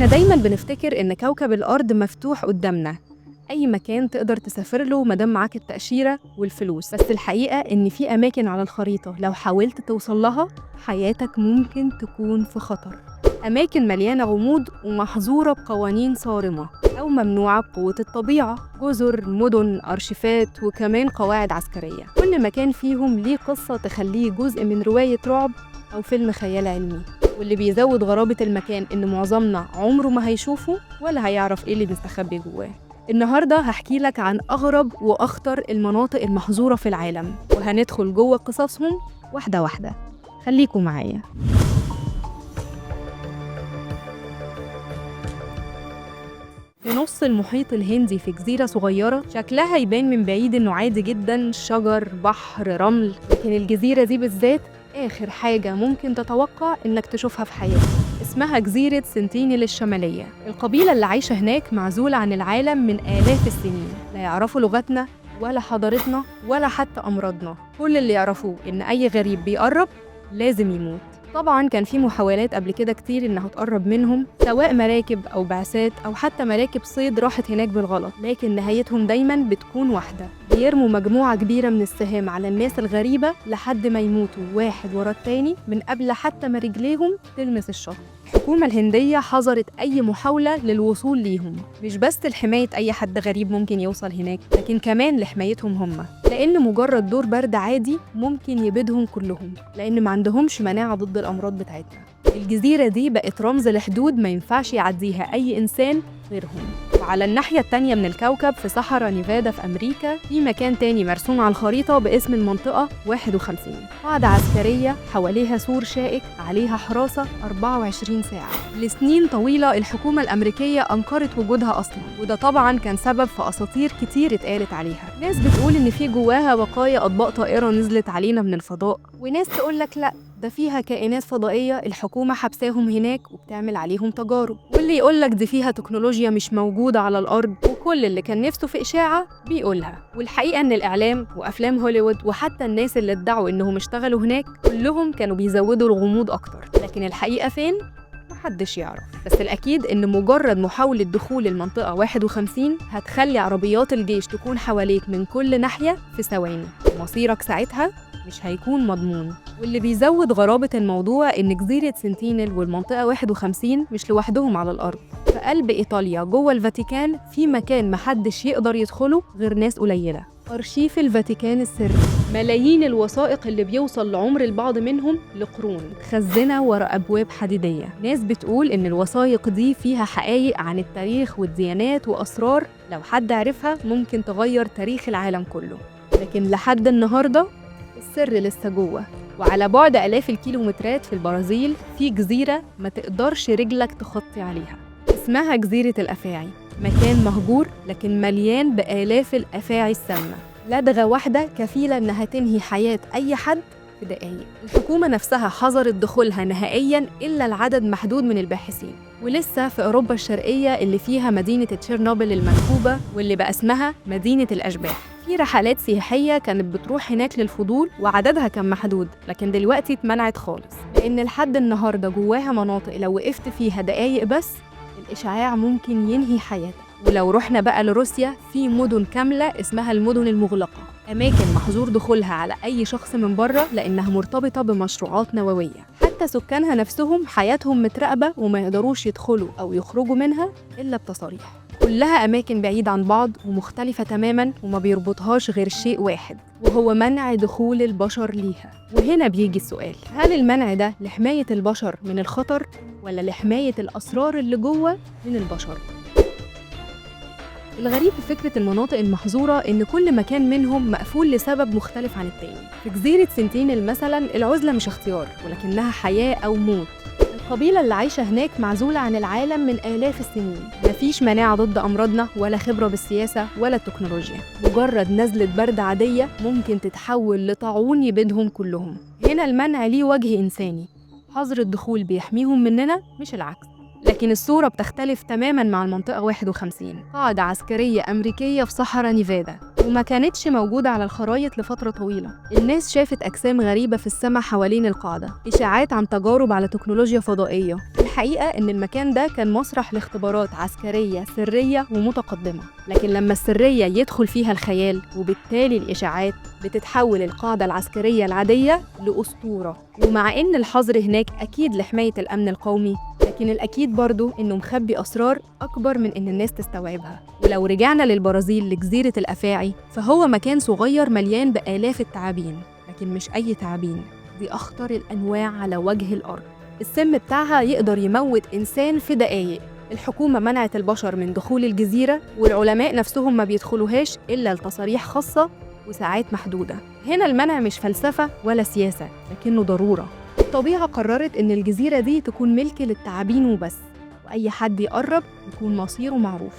احنا دايما بنفتكر ان كوكب الارض مفتوح قدامنا، اي مكان تقدر تسافر له مادام معاك التأشيرة والفلوس. بس الحقيقة ان في اماكن على الخريطة لو حاولت توصل لها حياتك ممكن تكون في خطر. اماكن مليانة غموض ومحظورة بقوانين صارمة او ممنوعة بقوة الطبيعة، جزر، مدن، ارشيفات، وكمان قواعد عسكرية. كل مكان فيهم ليه قصة تخليه جزء من رواية رعب او فيلم خيال علمي. واللي بيزود غرابة المكان إن معظمنا عمره ما هيشوفه ولا هيعرف إيه اللي بيستخبي جواه. النهاردة هحكي لك عن أغرب وأخطر المناطق المحظورة في العالم، وهندخل جوه قصصهم واحدة واحدة. خليكوا معايا. في نص المحيط الهندي في جزيرة صغيرة شكلها يبان من بعيد إنه عادي جداً، شجر، بحر، رمل، لكن الجزيرة دي بالذات آخر حاجة ممكن تتوقع إنك تشوفها في حياتك. اسمها جزيرة سنتينيل الشمالية. القبيلة اللي عايشة هناك معزولة عن العالم من آلاف السنين، لا يعرفوا لغتنا ولا حضارتنا ولا حتى أمراضنا. كل اللي يعرفوه إن أي غريب بيقرب لازم يموت. طبعاً كان في محاولات قبل كده كتير إنها تقرب منهم، سواء مراكب أو بعثات أو حتى مراكب صيد راحت هناك بالغلط، لكن نهايتهم دايماً بتكون واحدة: بيرموا مجموعة كبيرة من السهام على الناس الغريبة لحد ما يموتوا واحد ورا التاني من قبل حتى ما رجليهم تلمس الشط. الحكومة الهندية حظرت أي محاولة للوصول ليهم، مش بس لحماية أي حد غريب ممكن يوصل هناك، لكن كمان لحمايتهم هم، لأن مجرد دور برد عادي ممكن يبيدهم كلهم، لأن ما عندهمش مناعة ضد الأمراض بتاعتنا. الجزيرة دي بقت رمز لحدود ما ينفعش يعديها أي إنسان غيرهم. وعلى الناحية التانية من الكوكب في صحراء نيفادا في أمريكا في مكان تاني مرسوم على الخريطة باسم المنطقة 51، قاعدة عسكرية حواليها سور شائك عليها حراسة 24 ساعة. لسنين طويلة الحكومة الأمريكية أنكرت وجودها أصلاً، وده طبعاً كان سبب في أساطير كتير اتقالت عليها. ناس بتقول إن في جواها بقايا أطباق طائرة نزلت علينا من الفضاء، وناس تقولك لأ، ده فيها كائنات فضائية الحكومة حبساهم هناك وبتعمل عليهم تجارب، واللي يقولك دي فيها تكنولوجيا مش موجودة على الأرض، وكل اللي كان نفسه في إشاعة بيقولها. والحقيقة إن الإعلام وأفلام هوليوود وحتى الناس اللي ادعوا إنهم اشتغلوا هناك كلهم كانوا بيزودوا الغموض أكتر، لكن الحقيقة فين؟ محدش يعرف. بس الأكيد إن مجرد محاولة دخول المنطقة 51 هتخلي عربيات الجيش تكون حواليك من كل ناحية في ثواني، ومصيرك ساعتها مش هيكون مضمون. واللي بيزود غرابة الموضوع إن جزيرة سنتينيل والمنطقة 51 مش لوحدهم على الأرض. في قلب إيطاليا جوه الفاتيكان في مكان محدش يقدر يدخله غير ناس قليلة: أرشيف الفاتيكان السري. ملايين الوثائق اللي بيوصل لعمر البعض منهم لقرون متخزنة ورا أبواب حديدية. ناس بتقول إن الوثائق دي فيها حقائق عن التاريخ والديانات وأسرار لو حد عرفها ممكن تغير تاريخ العالم كله، لكن لحد النهاردة السر لسه جوه. وعلى بعد آلاف الكيلومترات في البرازيل في جزيرة ما تقدرش رجلك تخطي عليها، اسمها جزيرة الأفاعي. مكان مهجور لكن مليان بآلاف الأفاعي السامة، لدغة واحدة كفيلة إنها تنهي حياة أي حد في دقايق. الحكومة نفسها حظرت دخولها نهائياً إلا العدد محدود من الباحثين. ولسه في أوروبا الشرقية اللي فيها مدينة تشيرنوبل المنكوبة واللي بقى اسمها مدينة الأشباح، في رحلات سياحية كانت بتروح هناك للفضول وعددها كان محدود، لكن دلوقتي اتمنعت خالص، لأن لحد النهاردة جواها مناطق لو وقفت فيها دقايق بس الإشعاع ممكن ينهي حياتك. ولو رحنا بقى لروسيا في مدن كاملة اسمها المدن المغلقة، أماكن محظور دخولها على أي شخص من بره لأنها مرتبطة بمشروعات نووية. حتى سكانها نفسهم حياتهم متراقبة وما يقدروش يدخلوا أو يخرجوا منها إلا بتصاريح. كلها أماكن بعيدة عن بعض ومختلفة تماماً، وما بيربطهاش غير شيء واحد، وهو منع دخول البشر ليها. وهنا بيجي السؤال: هل المنع ده لحماية البشر من الخطر ولا لحماية الأسرار اللي جوه من البشر؟ الغريب في فكرة المناطق المحظورة إن كل مكان منهم مقفول لسبب مختلف عن التاني. في جزيرة سنتينيل مثلاً العزلة مش اختيار ولكنها حياة أو موت. القبيلة اللي عايشة هناك معزولة عن العالم من آلاف السنين، مفيش مناعة ضد أمراضنا ولا خبرة بالسياسة ولا التكنولوجيا. مجرد نزلة برد عادية ممكن تتحول لطاعون يبيدهم كلهم. هنا المنع ليه وجه إنساني، حظر الدخول بيحميهم مننا مش العكس. لكن الصورة بتختلف تماماً مع المنطقة 51، قاعدة عسكرية أمريكية في صحراء نيفادا. وما كانتش موجودة على الخرايط لفترة طويلة. الناس شافت أجسام غريبة في السماء حوالين القاعدة، إشاعات عن تجارب على تكنولوجيا فضائية. الحقيقة إن المكان ده كان مسرح لاختبارات عسكرية سرية ومتقدمة، لكن لما السرية يدخل فيها الخيال وبالتالي الإشاعات، بتتحول القاعدة العسكرية العادية لأسطورة. ومع إن الحظر هناك أكيد لحماية الأمن القومي، لكن الأكيد برضو إنه مخبي أسرار أكبر من إن الناس تستوعبها. ولو رجعنا للبرازيل لجزيرة الأفاعي، فهو مكان صغير مليان بآلاف التعابين، لكن مش أي تعابين، دي أخطر الأنواع على وجه الأرض. السم بتاعها يقدر يموت إنسان في دقايق. الحكومة منعت البشر من دخول الجزيرة، والعلماء نفسهم ما بيدخلوهاش إلا لتصاريح خاصة وساعات محدودة. هنا المنع مش فلسفة ولا سياسة، لكنه ضرورة. الطبيعة قررت إن الجزيرة دي تكون ملك للتعابين وبس، وأي حد يقرب يكون مصيره معروف.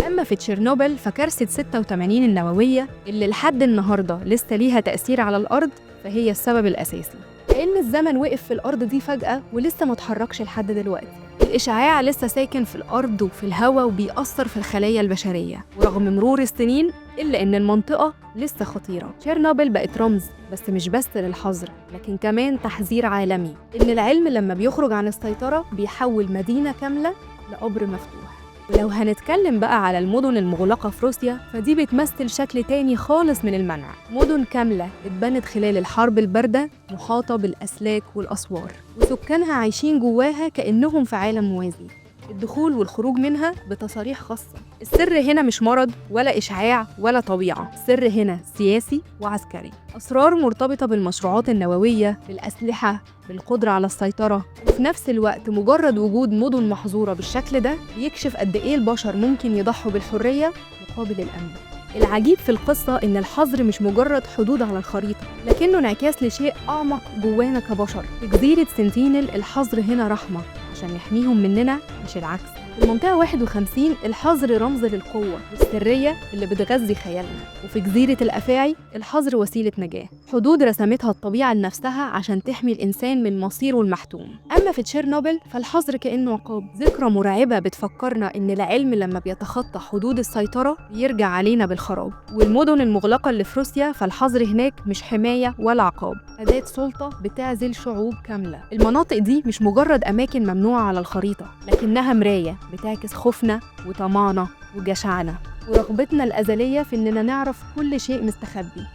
أما في تشيرنوبل فكارثة 86 النووية اللي لحد النهاردة لسه ليها تأثير على الأرض، فهي السبب الأساسي. لأن الزمن وقف في الأرض دي فجأة ولسه ما اتحركش لحد دلوقتي. الإشعاع لسه ساكن في الأرض وفي الهواء وبيأثر في الخلايا البشرية، ورغم مرور السنين إلا إن المنطقة لسه خطيرة. تشيرنوبل بقت رمز، بس مش بس للحظر، لكن كمان تحذير عالمي إن العلم لما بيخرج عن السيطرة بيحول مدينة كاملة لقبر مفتوح. ولو هنتكلم بقى على المدن المغلقة في روسيا، فدي بتمثل شكل تاني خالص من المنع. مدن كاملة اتبنت خلال الحرب الباردة، محاطة بالأسلاك والأسوار، وسكانها عايشين جواها كأنهم في عالم موازي، الدخول والخروج منها بتصاريح خاصة. السر هنا مش مرض ولا إشعاع ولا طبيعة، السر هنا سياسي وعسكري. أسرار مرتبطة بالمشروعات النووية، بالأسلحة، بالقدرة على السيطرة. وفي نفس الوقت مجرد وجود مدن محظورة بالشكل ده بيكشف قد إيه البشر ممكن يضحوا بالحرية مقابل الأمن. العجيب في القصة إن الحظر مش مجرد حدود على الخريطة، لكنه انعكاس لشيء أعمق جوانا كبشر. في جزيرة سنتينل الحظر هنا رحمة عشان يحميهم مننا، مش العكس. في المنطقة 51 الحظر رمز للقوة والسرية اللي بتغذي خيالنا. وفي جزيرة الأفاعي الحظر وسيلة نجاة، حدود رسمتها الطبيعة لنفسها عشان تحمي الإنسان من مصيره المحتوم. أما في تشيرنوبل فالحظر كأنه عقاب، ذكرى مرعبة بتفكرنا إن العلم لما بيتخطى حدود السيطرة بيرجع علينا بالخراب. والمدن المغلقة اللي في روسيا فالحظر هناك مش حماية ولا عقاب، أداة سلطة بتعزل شعوب كاملة. المناطق دي مش مجرد أماكن ممنوعة على الخريطة، لكنها مراية بتعكس خوفنا وطمعنا وجشعنا ورغبتنا الأزلية في إننا نعرف كل شيء مستخبي.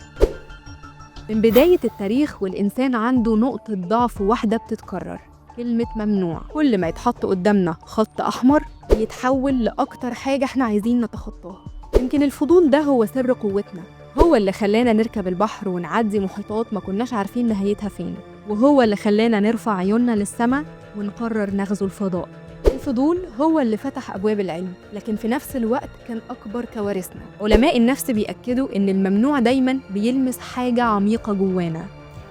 من بداية التاريخ والإنسان عنده نقطة ضعف واحدة بتتكرر، كلمة ممنوع. كل ما يتحط قدامنا خط أحمر يتحول لأكتر حاجة احنا عايزين نتخطاها. يمكن الفضول ده هو سر قوتنا، هو اللي خلانا نركب البحر ونعدي محيطات ما كناش عارفين نهايتها فين، وهو اللي خلانا نرفع عيوننا للسماء ونقرر نغزو الفضاء. الفضول هو اللي فتح أبواب العلم، لكن في نفس الوقت كان أكبر كوارثنا. علماء النفس بيأكدوا إن الممنوع دايماً بيلمس حاجة عميقة جوانا،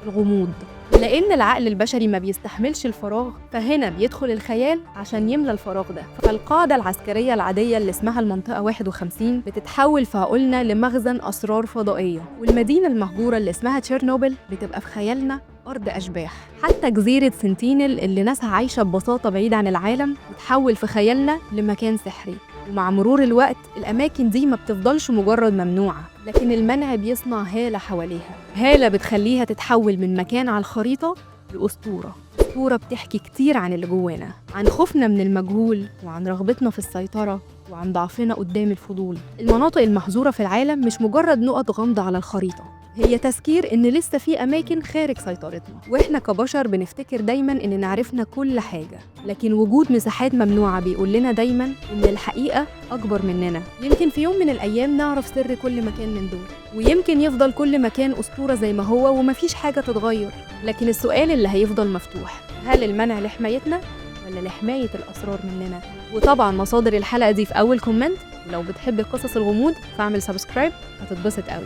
الغموض. لأن العقل البشري ما بيستحملش الفراغ، فهنا بيدخل الخيال عشان يملى الفراغ ده. فالقاعدة العسكرية العادية اللي اسمها المنطقة 51 بتتحول في عقولنا لمخزن أسرار فضائية، والمدينة المهجورة اللي اسمها تشيرنوبل بتبقى في خيالنا أرض أشباح. حتى جزيرة سنتينل اللي ناسها عايشة ببساطة بعيد عن العالم بتحول في خيالنا لمكان سحري. ومع مرور الوقت الأماكن دي ما بتفضلش مجرد ممنوعة، لكن المنع بيصنع هالة حواليها، هالة بتخليها تتحول من مكان على الخريطة لأسطورة. أسطورة بتحكي كتير عن اللي جوانا، عن خوفنا من المجهول، وعن رغبتنا في السيطرة، وعن ضعفنا قدام الفضول. المناطق المحظورة في العالم مش مجرد نقط غامضة على الخريطة، هي تذكير إن لسه في أماكن خارج سيطرتنا. وإحنا كبشر بنفتكر دايماً إننا عرفنا كل حاجة، لكن وجود مساحات ممنوعة بيقول لنا دايماً إن الحقيقة أكبر مننا. يمكن في يوم من الأيام نعرف سر كل مكان من دول، ويمكن يفضل كل مكان أسطورة زي ما هو ومفيش حاجة تتغير. لكن السؤال اللي هيفضل مفتوح، هل المنع لحمايتنا ولا لحماية الأسرار مننا؟ وطبعاً مصادر الحلقة دي في أول كومنت، ولو بتحب قصص الغموض فاعمل سبسكرايب، هتتبسط قوي.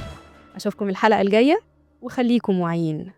أشوفكم الحلقة الجاية وخليكم واعيين.